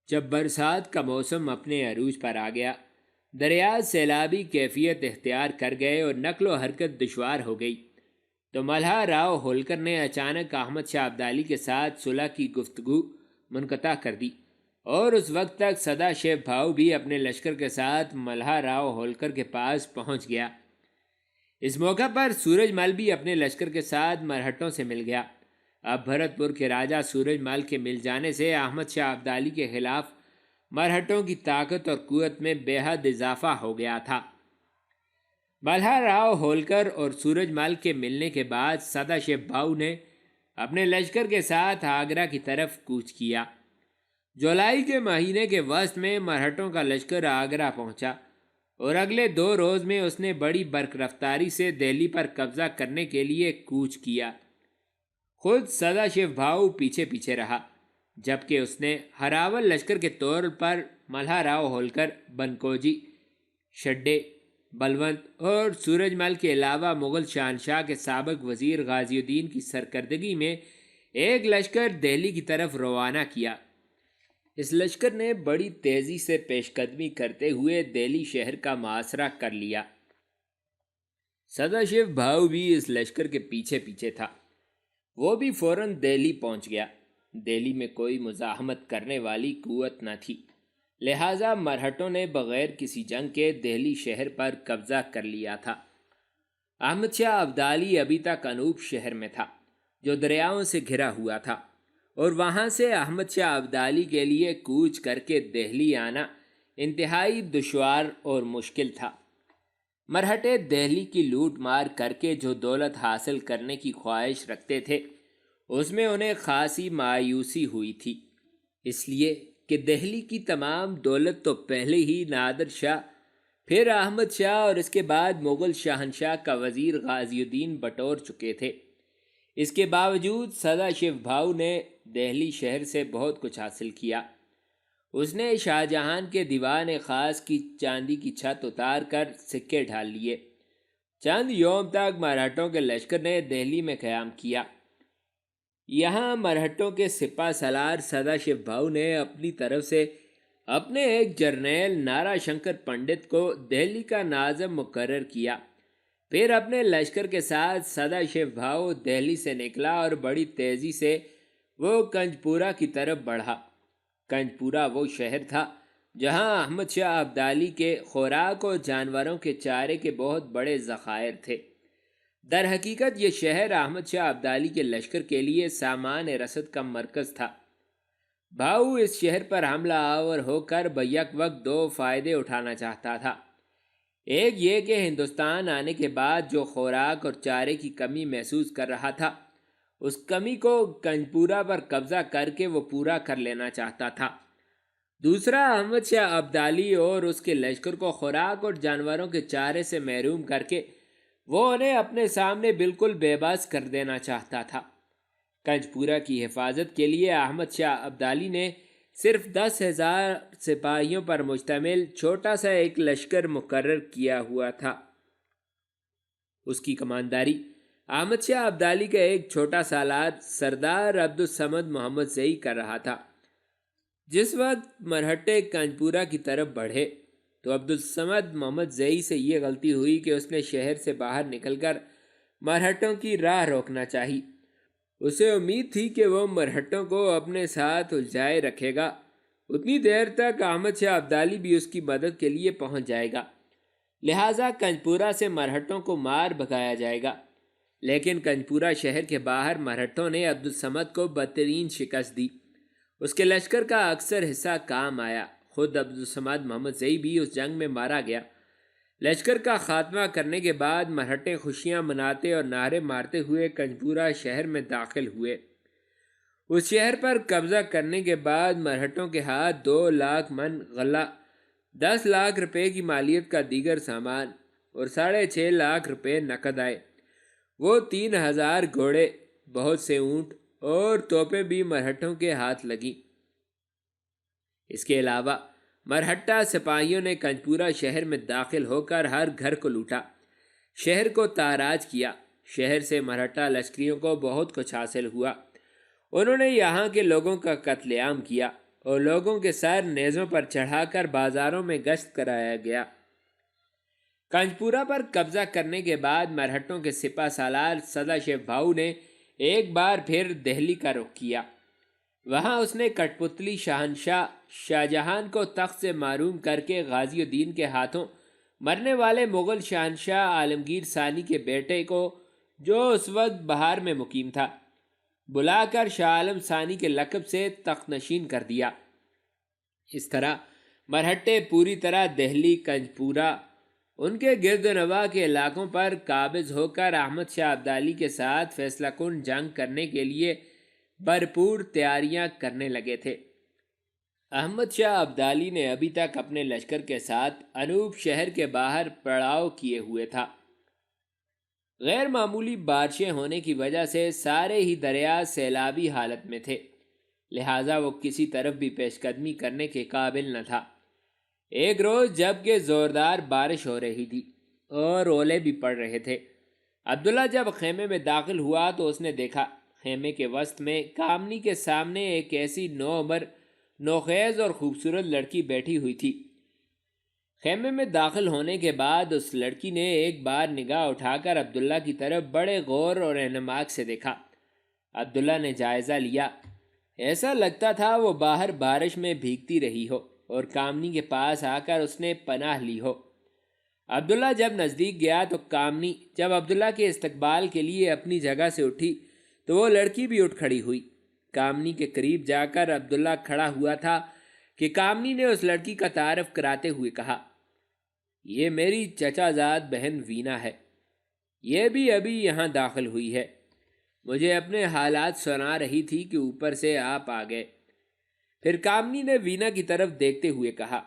جب برسات کا موسم اپنے عروج پر آ گیا، دریائے سیلابی کیفیت اختیار کر گئے اور نقل و حرکت دشوار ہو گئی، تو ملہا راؤ ہولکر نے اچانک احمد شاہ ابدالی کے ساتھ صلح کی گفتگو منقطع کر دی، اور اس وقت تک سدا شیو بھاؤ بھی اپنے لشکر کے ساتھ ملہا راؤ ہولکر کے پاس پہنچ گیا۔ اس موقع پر سورج مل بھی اپنے لشکر کے ساتھ مرہٹوں سے مل گیا۔ اب بھرت پور کے راجہ سورج مل کے مل جانے سے احمد شاہ ابدالی کے خلاف مرہٹوں کی طاقت اور قوت میں بے حد اضافہ ہو گیا تھا۔ ملہا راؤ ہولکر اور سورج مل کے ملنے کے بعد سدا شیو بھاؤ نے اپنے لشکر کے ساتھ آگرہ کی طرف کوچ کیا۔ جولائی کے مہینے کے وسط میں مرہٹوں کا لشکر آگرہ پہنچا اور اگلے 2 روز میں اس نے بڑی برق رفتاری سے دہلی پر قبضہ کرنے کے لیے کوچ کیا۔ خود سدا شیو بھاؤ پیچھے پیچھے رہا، جبکہ اس نے ہراول لشکر کے طور پر ملہا راؤ ہولکر، بنکوجی، شڈے، بلونت اور سورج مل کے علاوہ مغل شہنشاہ کے سابق وزیر غازی الدین کی سرکردگی میں ایک لشکر دہلی کی طرف روانہ کیا۔ اس لشکر نے بڑی تیزی سے پیش قدمی کرتے ہوئے دہلی شہر کا محاصرہ کر لیا۔ سدا شیو بھاؤ بھی اس لشکر کے پیچھے پیچھے تھا۔ وہ بھی فوراً دہلی پہنچ گیا۔ دہلی میں کوئی مزاحمت کرنے والی قوت نہ تھی، لہٰذا مرہٹوں نے بغیر کسی جنگ کے دہلی شہر پر قبضہ کر لیا تھا۔ احمد شاہ ابدالی ابھی تک انوپ شہر میں تھا، جو دریاؤں سے گھرا ہوا تھا، اور وہاں سے احمد شاہ ابدالی کے لیے کوچ کر کے دہلی آنا انتہائی دشوار اور مشکل تھا۔ مرہٹے دہلی کی لوٹ مار کر کے جو دولت حاصل کرنے کی خواہش رکھتے تھے، اس میں انہیں خاصی مایوسی ہوئی تھی، اس لیے کہ دہلی کی تمام دولت تو پہلے ہی نادر شاہ، پھر احمد شاہ اور اس کے بعد مغل شہنشاہ کا وزیر غازی الدین بٹور چکے تھے۔ اس کے باوجود سدا شیو بھاؤ نے دہلی شہر سے بہت کچھ حاصل کیا۔ اس نے شاہ جہان کے دیوان خاص کی چاندی کی چھت اتار کر سکے ڈھال لیے۔ چند یوم تک مرہٹوں کے لشکر نے دہلی میں قیام کیا۔ یہاں مرہٹوں کے سپہ سالار سدا شیو بھاؤ نے اپنی طرف سے اپنے ایک جرنیل نارا شنکر پنڈت کو دہلی کا ناظم مقرر کیا۔ پھر اپنے لشکر کے ساتھ سدا شیو بھاؤ دہلی سے نکلا اور بڑی تیزی سے وہ کنجپورہ کی طرف بڑھا۔ کنجپورہ وہ شہر تھا جہاں احمد شاہ ابدالی کے خوراک اور جانوروں کے چارے کے بہت بڑے ذخائر تھے۔ در حقیقت یہ شہر احمد شاہ ابدالی کے لشکر کے لیے سامان رسد کا مرکز تھا۔ بھاؤ اس شہر پر حملہ آور ہو کر بیک وقت 2 فائدے اٹھانا چاہتا تھا۔ ایک یہ کہ ہندوستان آنے کے بعد جو خوراک اور چارے کی کمی محسوس کر رہا تھا، اس کمی کو کنجپورہ پر قبضہ کر کے وہ پورا کر لینا چاہتا تھا۔ دوسرا، احمد شاہ ابدالی اور اس کے لشکر کو خوراک اور جانوروں کے چارے سے محروم کر کے وہ انہیں اپنے سامنے بالکل بے بس کر دینا چاہتا تھا۔ کنجپورہ کی حفاظت کے لیے احمد شاہ ابدالی نے صرف 10,000 سپاہیوں پر مشتمل چھوٹا سا ایک لشکر مقرر کیا ہوا تھا۔ اس کی کمانداری احمد شاہ ابدالی کا ایک چھوٹا سالار سردار عبدالصمد محمد زئی کر رہا تھا۔ جس وقت مرہٹے کنجپورہ کی طرف بڑھے تو عبدالصمد محمد زئی سے یہ غلطی ہوئی کہ اس نے شہر سے باہر نکل کر مرہٹوں کی راہ روکنا چاہی۔ اسے امید تھی کہ وہ مرہٹوں کو اپنے ساتھ الجھائے رکھے گا، اتنی دیر تک احمد شاہ ابدالی بھی اس کی مدد کے لیے پہنچ جائے گا، لہٰذا کنجپورہ سے مرہٹوں کو مار بھگایا جائے گا۔ لیکن کنجپورہ شہر کے باہر مرہٹوں نے عبدالصمد کو بدترین شکست دی۔ اس کے لشکر کا اکثر حصہ کام آیا، خود عبدالصمد محمد زئی بھی اس جنگ میں مارا گیا۔ لشکر کا خاتمہ کرنے کے بعد مرہٹے خوشیاں مناتے اور نعرے مارتے ہوئے کنجپورہ شہر میں داخل ہوئے۔ اس شہر پر قبضہ کرنے کے بعد مرہٹوں کے ہاتھ 2 لاکھ من غلہ، 10 لاکھ روپے کی مالیت کا دیگر سامان اور 6.5 لاکھ روپے نقد آئے۔ وہ 3,000 گھوڑے، بہت سے اونٹ اور توپیں بھی مرہٹوں کے ہاتھ لگیں۔ اس کے علاوہ مرہٹہ سپاہیوں نے کنجپورہ شہر میں داخل ہو کر ہر گھر کو لوٹا، شہر کو تاراج کیا۔ شہر سے مرہٹہ لشکریوں کو بہت کچھ حاصل ہوا۔ انہوں نے یہاں کے لوگوں کا قتل عام کیا اور لوگوں کے سر نیزوں پر چڑھا کر بازاروں میں گشت کرایا گیا۔ کنجپورہ پر قبضہ کرنے کے بعد مرہٹوں کے سپہ سالار سدا شیو بھاؤ نے ایک بار پھر دہلی کا رخ کیا۔ وہاں اس نے کٹ پتلی شہنشاہ شاہجہان کو تخت سے محروم کر کے غازی الدین کے ہاتھوں مرنے والے مغل شہنشاہ عالمگیر ثانی کے بیٹے کو، جو اس وقت بہار میں مقیم تھا، بلا کر شاہ عالم ثانی کے لقب سے تخت نشین کر دیا۔ اس طرح مرہٹے پوری طرح دہلی، کنجپورہ، ان کے گرد و نواح کے علاقوں پر قابض ہو کر احمد شاہ ابدالی کے ساتھ فیصلہ کن جنگ کرنے کے لیے بھرپور تیاریاں کرنے لگے تھے۔ احمد شاہ ابدالی نے ابھی تک اپنے لشکر کے ساتھ انوپ شہر کے باہر پڑاؤ کیے ہوئے تھا۔ غیر معمولی بارشیں ہونے کی وجہ سے سارے ہی دریا سیلابی حالت میں تھے، لہٰذا وہ کسی طرف بھی پیش قدمی کرنے کے قابل نہ تھا۔ ایک روز جب کہ زوردار بارش ہو رہی تھی اور اولے بھی پڑ رہے تھے، عبداللہ جب خیمے میں داخل ہوا تو اس نے دیکھا خیمے کے وسط میں کامنی کے سامنے ایک ایسی نوعمر، نوخیز اور خوبصورت لڑکی بیٹھی ہوئی تھی۔ خیمے میں داخل ہونے کے بعد اس لڑکی نے ایک بار نگاہ اٹھا کر عبداللہ کی طرف بڑے غور اور انہماک سے دیکھا۔ عبداللہ نے جائزہ لیا، ایسا لگتا تھا وہ باہر بارش میں بھیگتی رہی ہو اور کامنی کے پاس آ کر اس نے پناہ لی ہو۔ عبداللہ جب نزدیک گیا تو کامنی جب عبداللہ کے استقبال کے لیے اپنی جگہ سے اٹھی تو وہ لڑکی بھی اٹھ کھڑی ہوئی۔ کامنی کے قریب جا کر عبداللہ کھڑا ہوا تھا کہ کامنی نے اس لڑکی کا تعارف کراتے ہوئے کہا، یہ میری چچا زاد بہن وینا ہے، یہ بھی ابھی یہاں داخل ہوئی ہے۔ مجھے اپنے حالات سنا رہی تھی کہ اوپر سے آپ آ گئے۔ پھر کامنی نے وینا کی طرف دیکھتے ہوئے کہا،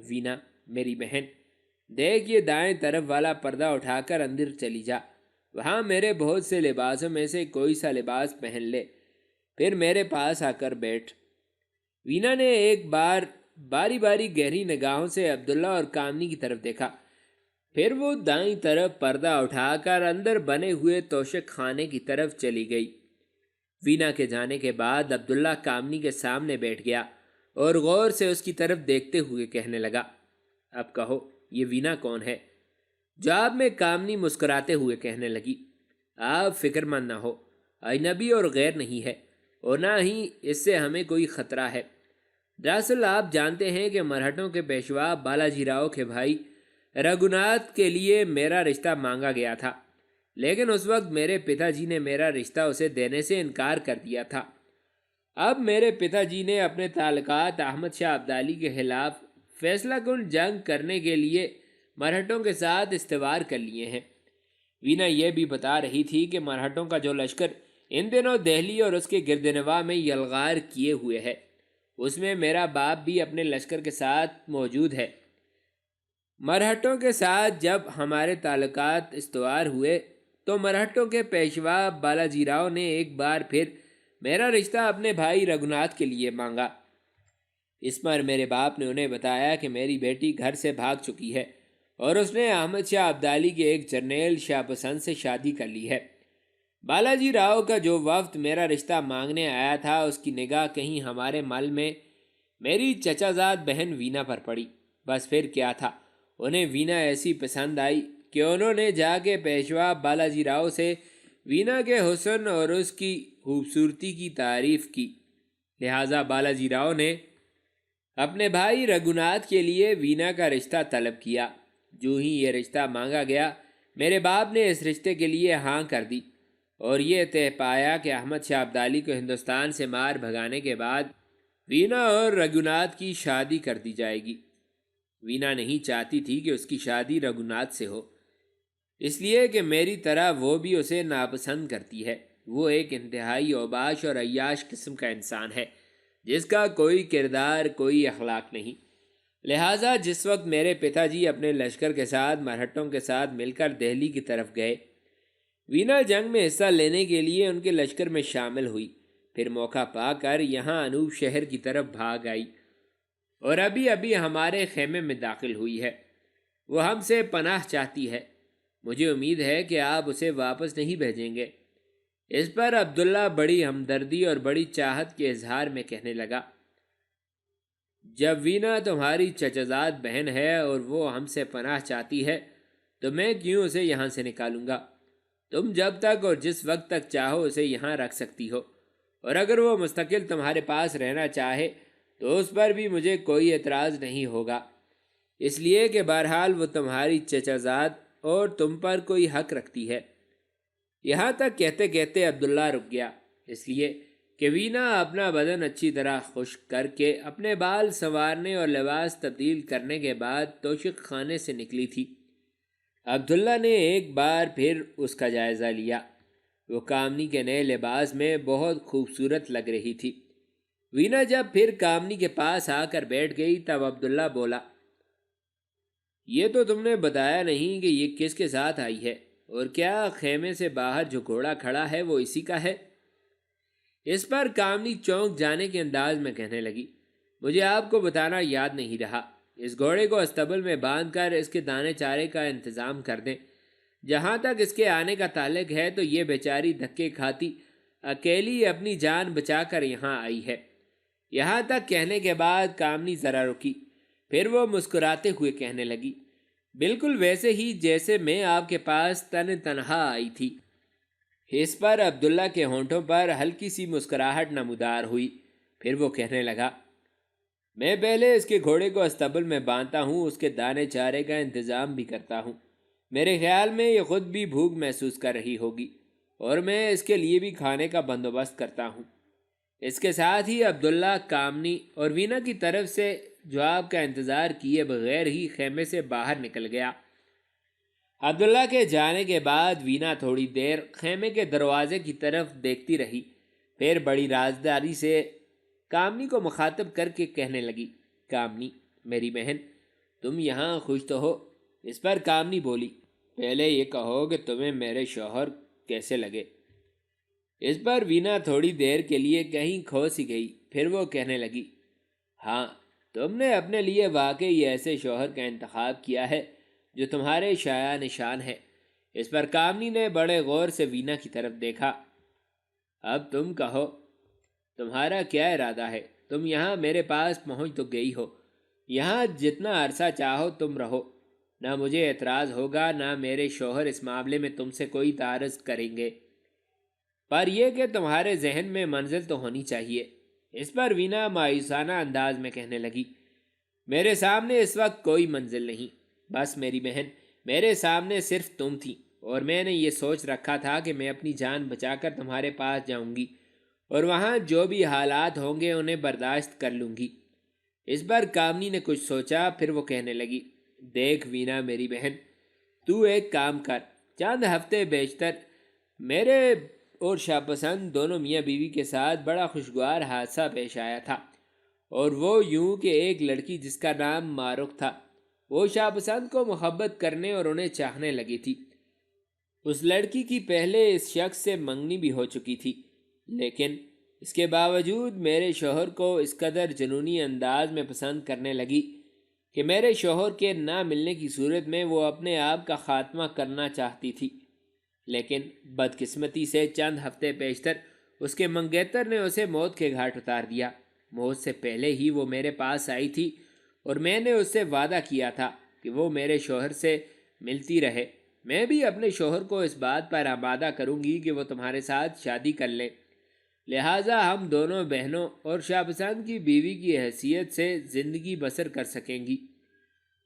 وینا میری بہن، دیکھ یہ دائیں طرف والا پردہ اٹھا کر اندر چلی جا، وہاں میرے بہت سے لباسوں میں سے کوئی سا لباس پہن لے، پھر میرے پاس آ کر بیٹھ۔ وینا نے ایک بار باری باری گہری نگاہوں سے عبداللہ اور کامنی کی طرف دیکھا، پھر وہ دائیں طرف پردہ اٹھا کر اندر بنے ہوئے توشک خانے کی طرف چلی گئی۔ وینا کے جانے کے بعد عبداللہ کامنی کے سامنے بیٹھ گیا اور غور سے اس کی طرف دیکھتے ہوئے کہنے لگا، اب کہو یہ وینا کون ہے؟ جواب میں کامنی مسکراتے ہوئے کہنے لگی، آپ فکر مند نہ ہو، اجنبی اور غیر نہیں ہے، اور نہ ہی اس سے ہمیں کوئی خطرہ ہے۔ دراصل آپ جانتے ہیں کہ مرہٹوں کے پیشوا بالاجی راؤ کے بھائی رگھوناتھ کے لیے میرا رشتہ مانگا گیا تھا، لیکن اس وقت میرے پتا جی نے میرا رشتہ اسے دینے سے انکار کر دیا تھا۔ اب میرے پتا جی نے اپنے تعلقات احمد شاہ ابدالی کے خلاف فیصلہ کن جنگ کرنے کے لیے مرہٹوں کے ساتھ استوار کر لیے ہیں۔ وینا یہ بھی بتا رہی تھی کہ مرہٹوں کا جو لشکر ان دنوں دہلی اور اس کے گرد نواح میں یلغار کیے ہوئے ہے، اس میں میرا باپ بھی اپنے لشکر کے ساتھ موجود ہے۔ مرہٹوں کے ساتھ جب ہمارے تعلقات استوار ہوئے تو مرہٹوں کے پیشوا بالاجی راؤ نے ایک بار پھر میرا رشتہ اپنے بھائی رگھوناتھ کے لیے مانگا۔ اس پر میرے باپ نے انہیں بتایا کہ میری بیٹی گھر سے بھاگ چکی ہے اور اس نے احمد شاہ ابدالی کے ایک جرنیل شاہ پسند سے شادی کر لی ہے۔ بالاجی راؤ کا جو وفد میرا رشتہ مانگنے آیا تھا، اس کی نگاہ کہیں ہمارے مل میں میری چچا زاد بہن وینا پر پڑی۔ بس پھر کیا تھا، انہیں وینا ایسی پسند آئی کہ انہوں نے جا کے پیشوا بالاجی راؤ سے وینا کے حسن اور اس کی خوبصورتی کی تعریف کی، لہٰذا بالاجی راؤ نے اپنے بھائی رگھوناتھ کے لیے وینا کا رشتہ طلب کیا۔ جو ہی یہ رشتہ مانگا گیا، میرے باپ نے اس رشتے کے لیے ہاں کر دی اور یہ طے پایا کہ احمد شاہ ابدالی کو ہندوستان سے مار بھگانے کے بعد وینا اور رگھوناتھ کی شادی کر دی جائے گی۔ وینا نہیں چاہتی تھی کہ اس کی شادی رگھوناتھ سے ہو، اس لیے کہ میری طرح وہ بھی اسے ناپسند کرتی ہے۔ وہ ایک انتہائی اوباش اور عیاش قسم کا انسان ہے جس کا کوئی کردار، کوئی اخلاق نہیں۔ لہٰذا جس وقت میرے پتا جی اپنے لشکر کے ساتھ مرہٹوں کے ساتھ مل کر دہلی کی طرف گئے، وینا جنگ میں حصہ لینے کے لیے ان کے لشکر میں شامل ہوئی، پھر موقع پا کر یہاں انوپ شہر کی طرف بھاگ آئی اور ابھی ابھی ہمارے خیمے میں داخل ہوئی ہے۔ وہ ہم سے پناہ چاہتی ہے، مجھے امید ہے کہ آپ اسے واپس نہیں بھیجیں گے۔ اس پر عبداللہ بڑی ہمدردی اور بڑی چاہت کے اظہار میں کہنے لگا، جب وینا تمہاری چچزاد بہن ہے اور وہ ہم سے پناہ چاہتی ہے تو میں کیوں اسے یہاں سے نکالوں گا؟ تم جب تک اور جس وقت تک چاہو اسے یہاں رکھ سکتی ہو، اور اگر وہ مستقل تمہارے پاس رہنا چاہے تو اس پر بھی مجھے کوئی اعتراض نہیں ہوگا، اس لیے کہ بہرحال وہ تمہاری چچزاد اور تم پر کوئی حق رکھتی ہے۔ یہاں تک کہتے کہتے عبداللہ رک گیا، اس لیے کہ وینا اپنا بدن اچھی طرح خشک کر کے اپنے بال سنوارنے اور لباس تبدیل کرنے کے بعد توشک خانے سے نکلی تھی۔ عبداللہ نے ایک بار پھر اس کا جائزہ لیا۔ وہ کامنی کے نئے لباس میں بہت خوبصورت لگ رہی تھی۔ وینا جب پھر کامنی کے پاس آ کر بیٹھ گئی تب عبداللہ بولا، یہ تو تم نے بتایا نہیں کہ یہ کس کے ساتھ آئی ہے، اور کیا خیمے سے باہر جو گھوڑا کھڑا ہے وہ اسی کا ہے؟ اس پر کامنی چونک جانے کے انداز میں کہنے لگی، مجھے آپ کو بتانا یاد نہیں رہا، اس گھوڑے کو استبل میں باندھ کر اس کے دانے چارے کا انتظام کر دیں۔ جہاں تک اس کے آنے کا تعلق ہے تو یہ بیچاری دھکے کھاتی اکیلی اپنی جان بچا کر یہاں آئی ہے۔ یہاں تک کہنے کے بعد کامنی ذرا رکی، پھر وہ مسکراتے ہوئے کہنے لگی، بالکل ویسے ہی جیسے میں آپ کے پاس تنہا آئی تھی۔ اس پر عبداللہ کے ہونٹوں پر ہلکی سی مسکراہٹ نمودار ہوئی، پھر وہ کہنے لگا، میں پہلے اس کے گھوڑے کو استبل میں باندھتا ہوں، اس کے دانے چارے کا انتظام بھی کرتا ہوں۔ میرے خیال میں یہ خود بھی بھوک محسوس کر رہی ہوگی، اور میں اس کے لیے بھی کھانے کا بندوبست کرتا ہوں۔ اس کے ساتھ ہی عبداللہ کامنی اور وینا کی طرف سے جواب کا انتظار کیے بغیر ہی خیمے سے باہر نکل گیا۔ عبداللہ کے جانے کے بعد وینا تھوڑی دیر خیمے کے دروازے کی طرف دیکھتی رہی، پھر بڑی رازداری سے کامنی کو مخاطب کر کے کہنے لگی، کامنی میری بہن، تم یہاں خوش تو ہو؟ اس پر کامنی بولی، پہلے یہ کہو کہ تمہیں میرے شوہر کیسے لگے؟ اس پر وینا تھوڑی دیر کے لیے کہیں کھو سی گئی، پھر وہ کہنے لگی، ہاں، تم نے اپنے لیے واقعی ایسے شوہر کا انتخاب کیا ہے جو تمہارے شایع نشان ہے۔ اس پر کامنی نے بڑے غور سے وینا کی طرف دیکھا۔ اب تم کہو، تمہارا کیا ارادہ ہے؟ تم یہاں میرے پاس پہنچ تو گئی ہو، یہاں جتنا عرصہ چاہو تم رہو، نہ مجھے اعتراض ہوگا، نہ میرے شوہر اس معاملے میں تم سے کوئی تعارض کریں گے، پر یہ کہ تمہارے ذہن میں منزل تو ہونی چاہیے۔ اس پر وینا مایوسانہ انداز میں کہنے لگی، میرے سامنے اس وقت کوئی منزل نہیں، بس میری بہن، میرے سامنے صرف تم تھی، اور میں نے یہ سوچ رکھا تھا کہ میں اپنی جان بچا کر تمہارے پاس جاؤں گی، اور وہاں جو بھی حالات ہوں گے انہیں برداشت کر لوں گی۔ اس پر کامنی نے کچھ سوچا، پھر وہ کہنے لگی، دیکھ وینا میری بہن، تو ایک کام کر، چند ہفتے بیشتر میرے اور شاہ پسند دونوں میاں بیوی کے ساتھ بڑا خوشگوار حادثہ پیش آیا تھا، اور وہ یوں کہ ایک لڑکی جس کا نام مارخ تھا، وہ شاہ پسند کو محبت کرنے اور انہیں چاہنے لگی تھی۔ اس لڑکی کی پہلے اس شخص سے منگنی بھی ہو چکی تھی، لیکن اس کے باوجود میرے شوہر کو اس قدر جنونی انداز میں پسند کرنے لگی کہ میرے شوہر کے نہ ملنے کی صورت میں وہ اپنے آپ کا خاتمہ کرنا چاہتی تھی، لیکن بدقسمتی سے چند ہفتے پیشتر اس کے منگیتر نے اسے موت کے گھاٹ اتار دیا۔ موت سے پہلے ہی وہ میرے پاس آئی تھی، اور میں نے اس سے وعدہ کیا تھا کہ وہ میرے شوہر سے ملتی رہے۔ میں بھی اپنے شوہر کو اس بات پر آمادہ کروں گی کہ وہ تمہارے ساتھ شادی کر لیں، لہٰذا ہم دونوں بہنوں اور شاہ پسند کی بیوی کی حیثیت سے زندگی بسر کر سکیں گی۔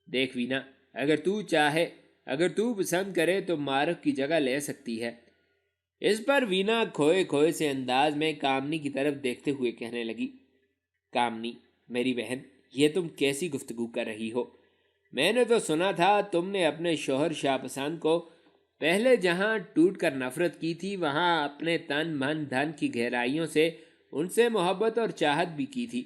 دیکھ وینا، اگر تو چاہے، اگر تو پسند کرے تو مارخ کی جگہ لے سکتی ہے۔ اس پر وینا کھوئے کھوئے سے انداز میں کامنی کی طرف دیکھتے ہوئے کہنے لگی، کامنی میری بہن، یہ تم کیسی گفتگو کر رہی ہو؟ میں نے تو سنا تھا تم نے اپنے شوہر شاہ پسند کو پہلے جہاں ٹوٹ کر نفرت کی تھی، وہاں اپنے تن من دھن کی گہرائیوں سے ان سے محبت اور چاہت بھی کی تھی،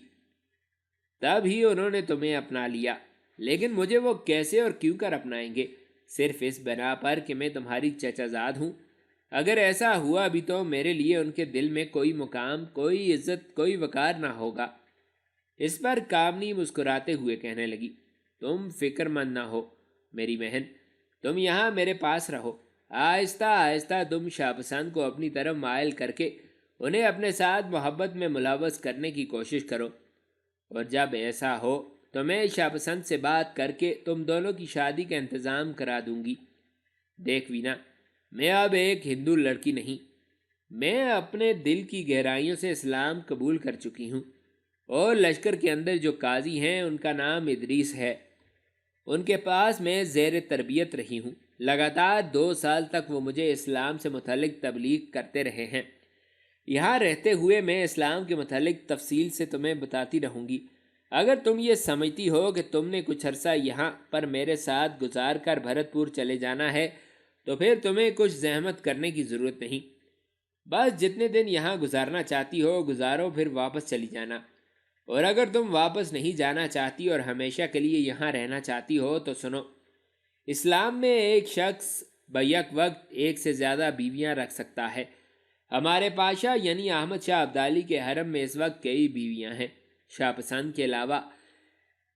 تب ہی انہوں نے تمہیں اپنا لیا۔ لیکن مجھے وہ کیسے اور کیوں کر اپنائیں گے؟ صرف اس بنا پر کہ میں تمہاری چچا ہوں؟ اگر ایسا ہوا بھی تو میرے لیے ان کے دل میں کوئی مقام، کوئی عزت، کوئی وقار نہ ہوگا۔ اس پر کامنی مسکراتے ہوئے کہنے لگی، تم فکر مند نہ ہو میری بہن، تم یہاں میرے پاس رہو، آہستہ آہستہ تم شاہ پسند کو اپنی طرف مائل کر کے انہیں اپنے ساتھ محبت میں ملوث کرنے کی کوشش کرو، اور جب ایسا ہو تو میں شاہ پسند سے بات کر کے تم دونوں کی شادی کا انتظام کرا دوں گی۔ دیکھ وینا، میں اب ایک ہندو لڑکی نہیں، میں اپنے دل کی گہرائیوں سے اسلام قبول کر چکی ہوں، اور لشکر کے اندر جو قاضی ہیں ان کا نام ادریس ہے، ان کے پاس میں زیر تربیت رہی ہوں۔ لگاتار 2 سال تک وہ مجھے اسلام سے متعلق تبلیغ کرتے رہے ہیں۔ یہاں رہتے ہوئے میں اسلام کے متعلق تفصیل سے تمہیں بتاتی رہوں گی۔ اگر تم یہ سمجھتی ہو کہ تم نے کچھ عرصہ یہاں پر میرے ساتھ گزار کر بھرت پور چلے جانا ہے تو پھر تمہیں کچھ زحمت کرنے کی ضرورت نہیں۔ بس جتنے دن یہاں گزارنا چاہتی ہو گزارو، پھر واپس چلی جانا۔ اور اگر تم واپس نہیں جانا چاہتی اور ہمیشہ کے لیے یہاں رہنا چاہتی ہو تو سنو، اسلام میں ایک شخص بیک وقت ایک سے زیادہ بیویاں رکھ سکتا ہے۔ ہمارے پاشا یعنی احمد شاہ ابدالی کے حرم میں اس وقت کئی بیویاں ہیں۔ شاہ پسند کے علاوہ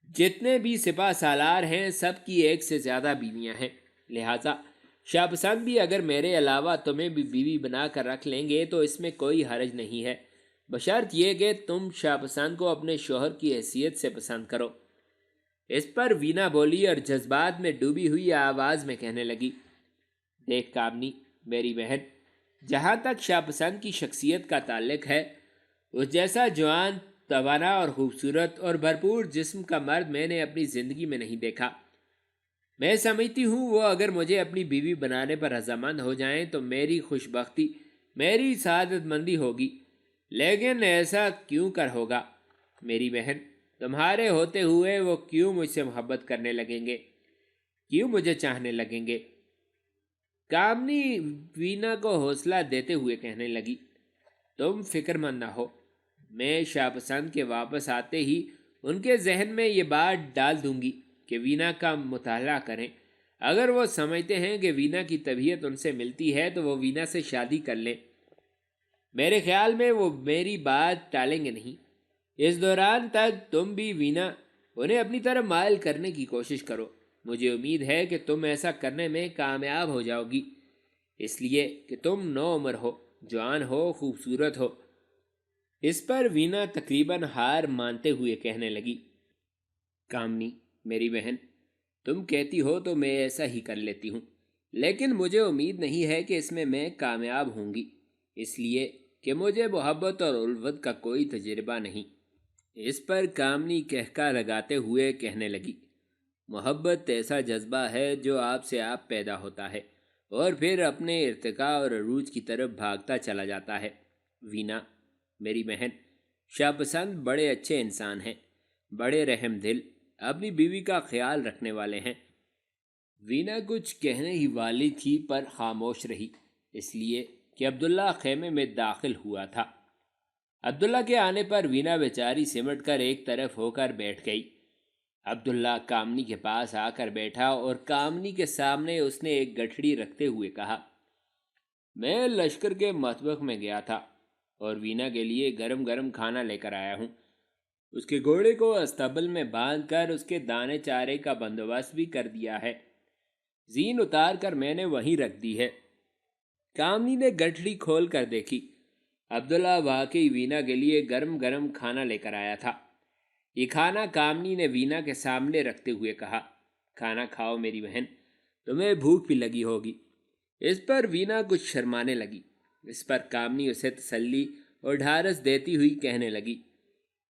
جتنے بھی سپہ سالار ہیں سب کی ایک سے زیادہ بیویاں ہیں، لہٰذا شاہ پسند بھی اگر میرے علاوہ تمہیں بھی بیوی بنا کر رکھ لیں گے تو اس میں کوئی حرج نہیں ہے، بشرط یہ کہ تم شاہ پسند کو اپنے شوہر کی حیثیت سے پسند کرو۔ اس پر وینا بولی اور جذبات میں ڈوبی ہوئی آواز میں کہنے لگی، دیکھ کامنی میری بہن، جہاں تک شاہ پسند کی شخصیت کا تعلق ہے، اس جیسا جوان، توانا اور خوبصورت اور بھرپور جسم کا مرد میں نے اپنی زندگی میں نہیں دیکھا۔ میں سمجھتی ہوں وہ اگر مجھے اپنی بیوی بنانے پر رضامند ہو جائیں تو میری خوش بختی، میری سعادت مندی ہوگی، لیکن ایسا کیوں کر ہوگا میری بہن؟ تمہارے ہوتے ہوئے وہ کیوں مجھ سے محبت کرنے لگیں گے، کیوں مجھے چاہنے لگیں گے؟ کامنی وینا کو حوصلہ دیتے ہوئے کہنے لگی، تم فکر مند نہ ہو، میں شاہ پسند کے واپس آتے ہی ان کے ذہن میں یہ بات ڈال دوں گی کہ وینا کا مطالعہ کریں۔ اگر وہ سمجھتے ہیں کہ وینا کی طبیعت ان سے ملتی ہے تو وہ وینا سے شادی کر لیں۔ میرے خیال میں وہ میری بات ٹالیں گے نہیں۔ اس دوران تک تم بھی وینا انہیں اپنی طرف مائل کرنے کی کوشش کرو۔ مجھے امید ہے کہ تم ایسا کرنے میں کامیاب ہو جاؤ گی، اس لیے کہ تم نو عمر ہو، جوان ہو، خوبصورت ہو۔ اس پر وینا تقریباً ہار مانتے ہوئے کہنے لگی، کامنی میری بہن، تم کہتی ہو تو میں ایسا ہی کر لیتی ہوں، لیکن مجھے امید نہیں ہے کہ اس میں کامیاب ہوں گی، اس لیے کہ مجھے محبت اور الفت کا کوئی تجربہ نہیں۔ اس پر کامنی کہکا لگاتے ہوئے کہنے لگی، محبت ایسا جذبہ ہے جو آپ سے آپ پیدا ہوتا ہے اور پھر اپنے ارتقاء اور عروج کی طرف بھاگتا چلا جاتا ہے۔ وینا میری بہن، شاہ پسند بڑے اچھے انسان ہیں، بڑے رحم دل، اپنی بیوی کا خیال رکھنے والے ہیں۔ وینا کچھ کہنے ہی والی تھی پر خاموش رہی، اس لیے کہ عبداللہ خیمے میں داخل ہوا تھا۔ عبداللہ کے آنے پر وینا بیچاری سمٹ کر ایک طرف ہو کر بیٹھ گئی۔ عبداللہ کامنی کے پاس آ کر بیٹھا اور کامنی کے سامنے اس نے ایک گٹھڑی رکھتے ہوئے کہا، میں لشکر کے مطبخ میں گیا تھا اور وینا کے لیے گرم گرم کھانا لے کر آیا ہوں۔ اس کے گھوڑے کو استبل میں باندھ کر اس کے دانے چارے کا بندوبست بھی کر دیا ہے، زین اتار کر میں نے وہیں رکھ دی ہے۔ کامنی نے گٹھڑی کھول کر دیکھی، عبداللہ واقعی وینا کے لیے گرم گرم کھانا لے کر آیا تھا۔ یہ کھانا کامنی نے وینا کے سامنے رکھتے ہوئے کہا، کھانا کھاؤ میری بہن، تمہیں بھوک بھی لگی ہوگی۔ اس پر وینا کچھ شرمانے لگی۔ اس پر کامنی اسے تسلی اور ڈھارس دیتی ہوئی کہنے لگی،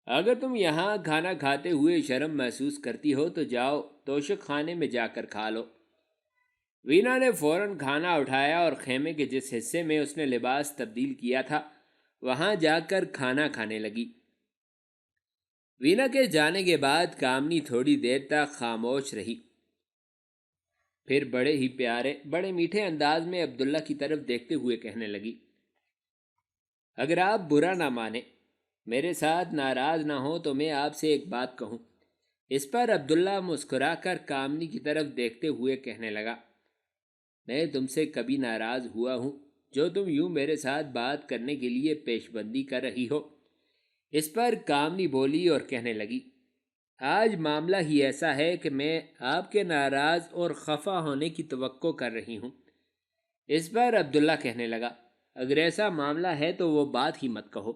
اگر تم یہاں کھانا کھاتے ہوئے شرم محسوس کرتی ہو تو جاؤ توشک خانے میں جا کر کھا لو۔ وینا نے فوراً کھانا اٹھایا اور خیمے کے جس حصے میں اس نے لباس تبدیل کیا تھا وہاں جا کر کھانا کھانے لگی۔ وینا کے جانے کے بعد کامنی تھوڑی دیر تک خاموش رہی، پھر بڑے ہی پیارے، بڑے میٹھے انداز میں عبداللہ کی طرف دیکھتے ہوئے کہنے لگی، اگر آپ برا نہ مانیں، میرے ساتھ ناراض نہ ہوں تو میں آپ سے ایک بات کہوں۔ اس پر عبداللہ مسکرا کر کامنی کی طرف دیکھتے ہوئے کہنے لگا، میں تم سے کبھی ناراض ہوا ہوں جو تم یوں میرے ساتھ بات کرنے کے لیے پیش بندی کر رہی ہو؟ اس پر کامنی بولی اور کہنے لگی، آج معاملہ ہی ایسا ہے کہ میں آپ کے ناراض اور خفا ہونے کی توقع کر رہی ہوں۔ اس پر عبداللہ کہنے لگا، اگر ایسا معاملہ ہے تو وہ بات ہی مت کہو۔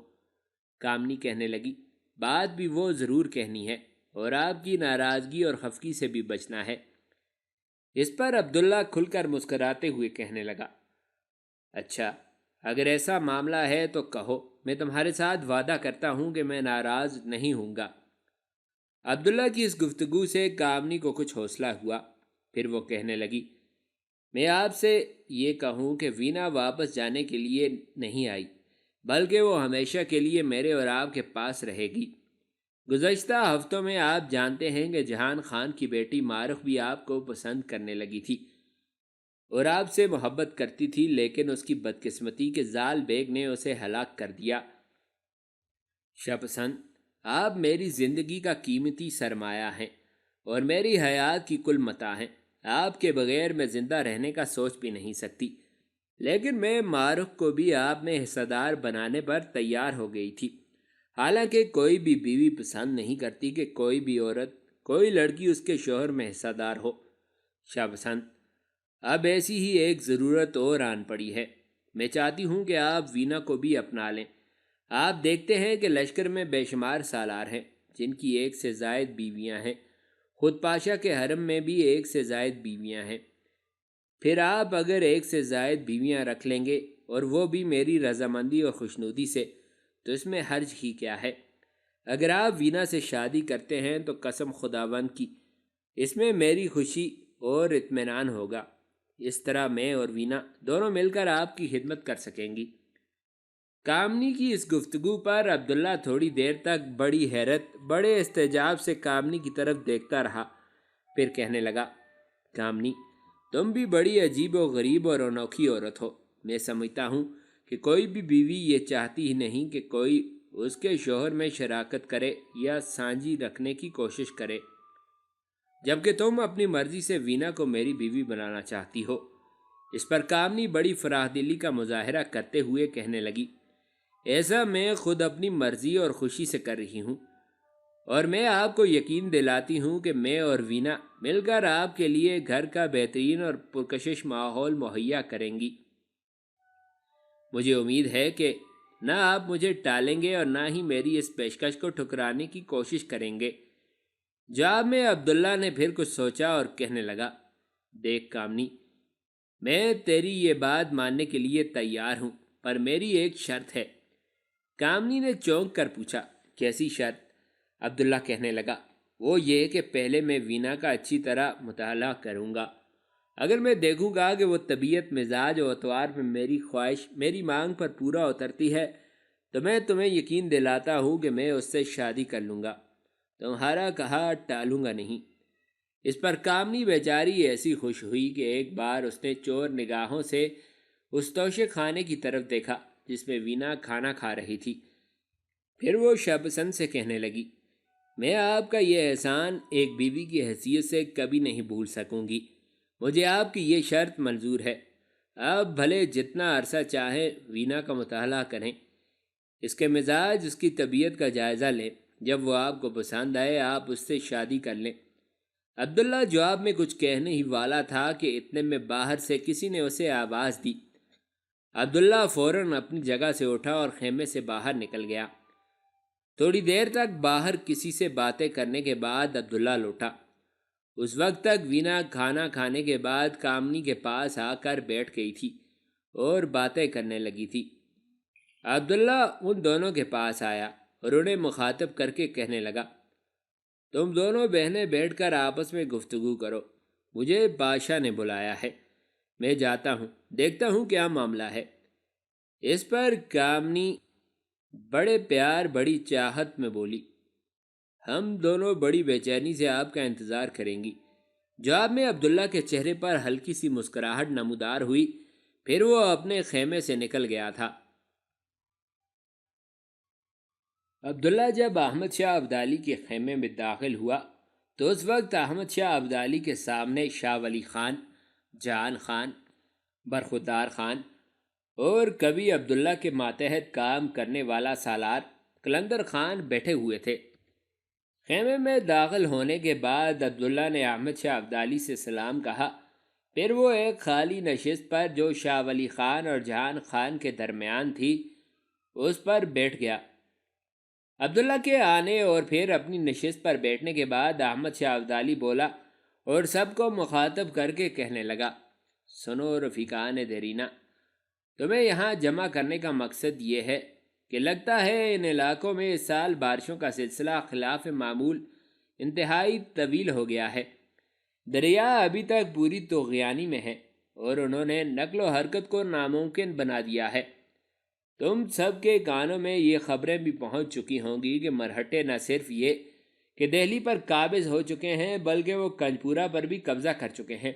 کامنی کہنے لگی، بات بھی وہ ضرور کہنی ہے اور آپ کی ناراضگی اور خفگی سے بھی بچنا ہے۔ اس پر عبداللہ کھل کر مسکراتے ہوئے کہنے لگا، اچھا، اگر ایسا معاملہ ہے تو کہو، میں تمہارے ساتھ وعدہ کرتا ہوں کہ میں ناراض نہیں ہوں گا۔ عبداللہ کی اس گفتگو سے کامنی کو کچھ حوصلہ ہوا، پھر وہ کہنے لگی، میں آپ سے یہ کہوں کہ وینا واپس جانے کے لیے نہیں آئی، بلکہ وہ ہمیشہ کے لیے میرے اور آپ کے پاس رہے گی۔ گزشتہ ہفتوں میں آپ جانتے ہیں کہ جہان خان کی بیٹی مارخ بھی آپ کو پسند کرنے لگی تھی اور آپ سے محبت کرتی تھی، لیکن اس کی بدقسمتی کے زال بیگ نے اسے ہلاک کر دیا۔ شاپسند، آپ میری زندگی کا قیمتی سرمایہ ہیں اور میری حیات کی کل متاع ہیں۔ آپ کے بغیر میں زندہ رہنے کا سوچ بھی نہیں سکتی، لیکن میں مارخ کو بھی آپ میں حصہ دار بنانے پر تیار ہو گئی تھی۔ حالانکہ کوئی بھی بیوی پسند نہیں کرتی کہ کوئی بھی عورت، کوئی لڑکی اس کے شوہر میں حصہ دار ہو۔ شاپسند، اب ایسی ہی ایک ضرورت اور آن پڑی ہے۔ میں چاہتی ہوں کہ آپ وینا کو بھی اپنا لیں۔ آپ دیکھتے ہیں کہ لشکر میں بے شمار سالار ہیں جن کی ایک سے زائد بیویاں ہیں، خود پاشا کے حرم میں بھی ایک سے زائد بیویاں ہیں۔ پھر آپ اگر ایک سے زائد بیویاں رکھ لیں گے اور وہ بھی میری رضامندی اور خوشنودی سے، تو اس میں حرج ہی کیا ہے؟ اگر آپ وینا سے شادی کرتے ہیں تو قسم خداوند کی، اس میں میری خوشی اور اطمینان ہوگا۔ اس طرح میں اور وینا دونوں مل کر آپ کی خدمت کر سکیں گی۔ کامنی کی اس گفتگو پر عبداللہ تھوڑی دیر تک بڑی حیرت، بڑے استعجاب سے کامنی کی طرف دیکھتا رہا، پھر کہنے لگا، کامنی، تم بھی بڑی عجیب و غریب اور انوکھی عورت ہو۔ میں سمجھتا ہوں کہ کوئی بھی بیوی یہ چاہتی ہی نہیں کہ کوئی اس کے شوہر میں شراکت کرے یا سانجھی رکھنے کی کوشش کرے، جبکہ تم اپنی مرضی سے وینا کو میری بیوی بنانا چاہتی ہو۔ اس پر کامنی بڑی فراخ دلی کا مظاہرہ کرتے ہوئے کہنے لگی، ایسا میں خود اپنی مرضی اور خوشی سے کر رہی ہوں، اور میں آپ کو یقین دلاتی ہوں کہ میں اور وینا مل کر آپ کے لیے گھر کا بہترین اور پرکشش ماحول مہیا کریں گی۔ مجھے امید ہے کہ نہ آپ مجھے ٹالیں گے اور نہ ہی میری اس پیشکش کو ٹھکرانے کی کوشش کریں گے۔ جواب میں عبداللہ نے پھر کچھ سوچا اور کہنے لگا، دیکھ کامنی، میں تیری یہ بات ماننے کے لیے تیار ہوں، پر میری ایک شرط ہے۔ کامنی نے چونک کر پوچھا، کیسی شرط؟ عبداللہ کہنے لگا، وہ یہ کہ پہلے میں وینا کا اچھی طرح مطالعہ کروں گا۔ اگر میں دیکھوں گا کہ وہ طبیعت، مزاج و اطوار میں میری خواہش، میری مانگ پر پورا اترتی ہے، تو میں تمہیں یقین دلاتا ہوں کہ میں اس سے شادی کر لوں گا، تمہارا کہا ٹالوں گا نہیں۔ اس پر کامنی بیچاری ایسی خوش ہوئی کہ ایک بار اس نے چور نگاہوں سے اس توشے خانے کی طرف دیکھا جس میں وینا کھانا کھا رہی تھی۔ پھر وہ شبسن سے کہنے لگی، میں آپ کا یہ احسان ایک بیوی کی حیثیت سے کبھی نہیں بھول سکوں گی۔ مجھے آپ کی یہ شرط منظور ہے۔ آپ بھلے جتنا عرصہ چاہیں وینا کا مطالعہ کریں، اس کے مزاج، اس کی طبیعت کا جائزہ لیں۔ جب وہ آپ کو پسند آئے آپ اس سے شادی کر لیں۔ عبداللہ جواب میں کچھ کہنے ہی والا تھا کہ اتنے میں باہر سے کسی نے اسے آواز دی۔ عبداللہ فوراً اپنی جگہ سے اٹھا اور خیمے سے باہر نکل گیا۔ تھوڑی دیر تک باہر کسی سے باتیں کرنے کے بعد عبداللہ لوٹا۔ اس وقت تک وینا کھانا کھانے کے بعد کامنی کے پاس آ کر بیٹھ گئی تھی اور باتیں کرنے لگی تھی۔ عبداللہ ان دونوں کے پاس آیا اور انہیں مخاطب کر کے کہنے لگا، تم دونوں بہنیں بیٹھ کر آپس میں گفتگو کرو، مجھے بادشاہ نے بلایا ہے، میں جاتا ہوں، دیکھتا ہوں کیا معاملہ ہے۔ اس پر کامنی بڑے پیار، بڑی چاہت میں بولی، ہم دونوں بڑی بے چینی سے آپ کا انتظار کریں گی۔ جواب میں عبداللہ کے چہرے پر ہلکی سی مسکراہٹ نمودار ہوئی، پھر وہ اپنے خیمے سے نکل گیا تھا۔ عبداللہ جب احمد شاہ ابدالی کے خیمے میں داخل ہوا تو اس وقت احمد شاہ ابدالی کے سامنے شاہ ولی خان، جہان خان، برخودار خان اور کبھی عبداللہ کے ماتحت کام کرنے والا سالار قلندر خان بیٹھے ہوئے تھے۔ خیمے میں داخل ہونے کے بعد عبداللہ نے احمد شاہ ابدالی سے سلام کہا، پھر وہ ایک خالی نشست پر جو شاہ ولی خان اور جہان خان کے درمیان تھی اس پر بیٹھ گیا۔ عبداللہ کے آنے اور پھر اپنی نشست پر بیٹھنے کے بعد احمد شاہ ابدالی بولا اور سب کو مخاطب کر کے کہنے لگا، سنو رفیقان دیرینہ، تمہیں یہاں جمع کرنے کا مقصد یہ ہے کہ لگتا ہے ان علاقوں میں اس سال بارشوں کا سلسلہ خلاف معمول انتہائی طویل ہو گیا ہے۔ دریا ابھی تک پوری طغیانی میں ہے اور انہوں نے نقل و حرکت کو ناممکن بنا دیا ہے۔ تم سب کے کانوں میں یہ خبریں بھی پہنچ چکی ہوں گی کہ مرہٹے نہ صرف یہ کہ دہلی پر قابض ہو چکے ہیں بلکہ وہ کنجپورہ پر بھی قبضہ کر چکے ہیں،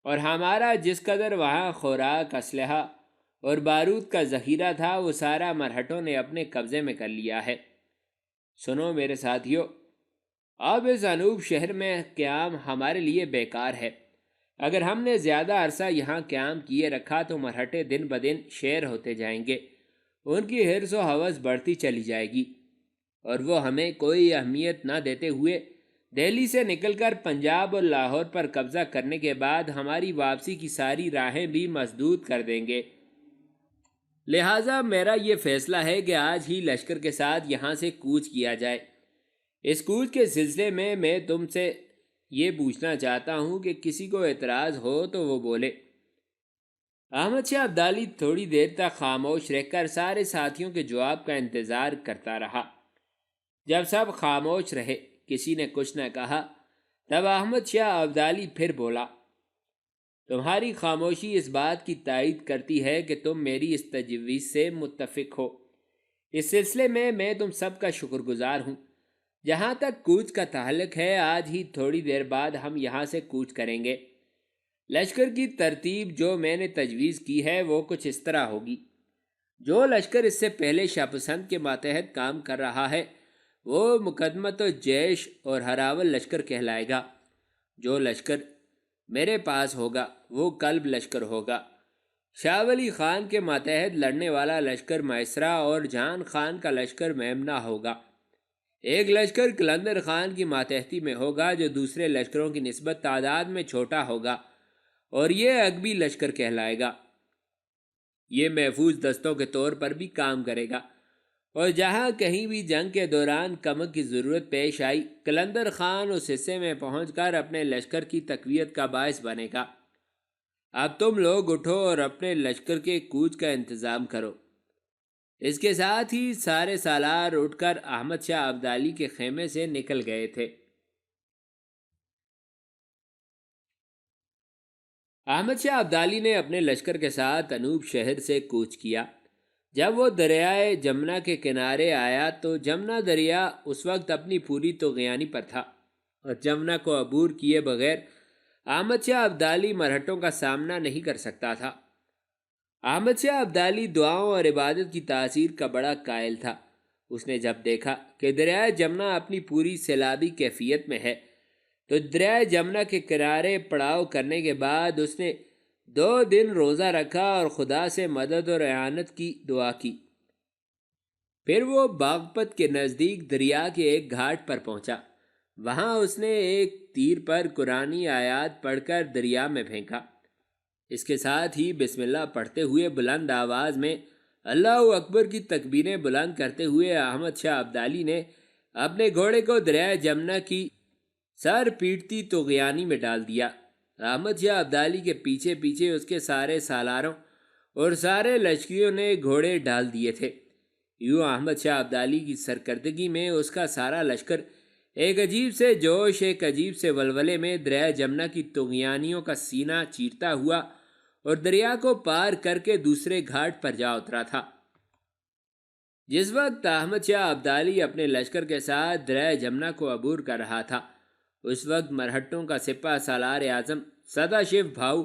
اور ہمارا جس قدر وہاں خوراک، اسلحہ اور بارود کا ذخیرہ تھا وہ سارا مرہٹوں نے اپنے قبضے میں کر لیا ہے۔ سنو میرے ساتھیو، اب اس انوپ شہر میں قیام ہمارے لیے بیکار ہے۔ اگر ہم نے زیادہ عرصہ یہاں قیام کیے رکھا تو مرہٹے دن بدن شیر ہوتے جائیں گے، ان کی حرص و ہوس بڑھتی چلی جائے گی، اور وہ ہمیں کوئی اہمیت نہ دیتے ہوئے دہلی سے نکل کر پنجاب اور لاہور پر قبضہ کرنے کے بعد ہماری واپسی کی ساری راہیں بھی مسدود کر دیں گے۔ لہٰذا میرا یہ فیصلہ ہے کہ آج ہی لشکر کے ساتھ یہاں سے کوچ کیا جائے۔ اس کوچ کے سلسلے میں تم سے یہ پوچھنا چاہتا ہوں کہ کسی کو اعتراض ہو تو وہ بولے۔ احمد شاہ ابدالی تھوڑی دیر تک خاموش رہ کر سارے ساتھیوں کے جواب کا انتظار کرتا رہا۔ جب سب خاموش رہے، کسی نے کچھ نہ کہا، تب احمد شاہ ابدالی پھر بولا، تمہاری خاموشی اس بات کی تائید کرتی ہے کہ تم میری اس تجویز سے متفق ہو۔ اس سلسلے میں تم سب کا شکر گزار ہوں۔ جہاں تک کوچ کا تعلق ہے، آج ہی تھوڑی دیر بعد ہم یہاں سے کوچ کریں گے۔ لشکر کی ترتیب جو میں نے تجویز کی ہے وہ کچھ اس طرح ہوگی۔ جو لشکر اس سے پہلے شاہ پسند کے ماتحت کام کر رہا ہے وہ مقدمت و جیش اور ہراول لشکر کہلائے گا۔ جو لشکر میرے پاس ہوگا وہ قلب لشکر ہوگا۔ شاہ ولی خان کے ماتحت لڑنے والا لشکر میسرہ اور جہان خان کا لشکر میمنہ ہوگا۔ ایک لشکر قلندر خان کی ماتحتی میں ہوگا جو دوسرے لشکروں کی نسبت تعداد میں چھوٹا ہوگا، اور یہ عقبی لشکر کہلائے گا۔ یہ محفوظ دستوں کے طور پر بھی کام کرے گا، اور جہاں کہیں بھی جنگ کے دوران کمک کی ضرورت پیش آئی، قلندر خان اس حصے میں پہنچ کر اپنے لشکر کی تقویت کا باعث بنے گا۔ اب تم لوگ اٹھو اور اپنے لشکر کے کوچ کا انتظام کرو۔ اس کے ساتھ ہی سارے سالار اٹھ کر احمد شاہ ابدالی کے خیمے سے نکل گئے تھے۔ احمد شاہ ابدالی نے اپنے لشکر کے ساتھ انوپ شہر سے کوچ کیا۔ جب وہ دریائے جمنا کے کنارے آیا تو جمنا دریا اس وقت اپنی پوری طغیانی پر تھا، اور جمنا کو عبور کیے بغیر احمد شاہ ابدالی مرہٹوں کا سامنا نہیں کر سکتا تھا۔ احمد شاہ ابدالی دعاؤں اور عبادت کی تاثیر کا بڑا قائل تھا۔ اس نے جب دیکھا کہ دریائے جمنا اپنی پوری سیلابی کیفیت میں ہے تو دریائے جمنا کے کنارے پڑاؤ کرنے کے بعد اس نے 2 دن روزہ رکھا اور خدا سے مدد اور اعانت کی دعا کی۔ پھر وہ باغپت کے نزدیک دریا کے ایک گھاٹ پر پہنچا۔ وہاں اس نے ایک تیر پر قرآنی آیات پڑھ کر دریا میں پھینکا۔ اس کے ساتھ ہی بسم اللہ پڑھتے ہوئے بلند آواز میں اللہ اکبر کی تکبیریں بلند کرتے ہوئے احمد شاہ ابدالی نے اپنے گھوڑے کو دریائے جمنا کی سر پیٹتی طغیانی میں ڈال دیا۔ احمد شاہ ابدالی کے پیچھے پیچھے اس کے سارے سالاروں اور سارے لشکریوں نے گھوڑے ڈال دیے تھے۔ یوں احمد شاہ ابدالی کی سرکردگی میں اس کا سارا لشکر ایک عجیب سے جوش، ایک عجیب سے ولولے میں دریائے جمنا کی طغیانیوں کا سینہ چیرتا ہوا اور دریا کو پار کر کے دوسرے گھاٹ پر جا اترا تھا۔ جس وقت احمد شاہ ابدالی اپنے لشکر کے ساتھ دریائے جمنا کو عبور کر رہا تھا، اس وقت مرہٹوں کا سپہ سالار اعظم سدا شیو بھاؤ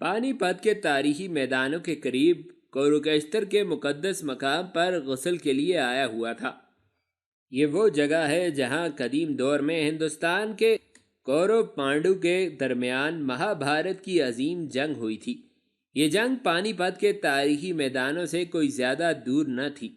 پانی پت کے تاریخی میدانوں کے قریب کوروکشتر کے مقدس مقام پر غسل کے لیے آیا ہوا تھا۔ یہ وہ جگہ ہے جہاں قدیم دور میں ہندوستان کے کورو پانڈو کے درمیان مہابھارت کی عظیم جنگ ہوئی تھی۔ یہ جنگ پانی پت کے تاریخی میدانوں سے کوئی زیادہ دور نہ تھی۔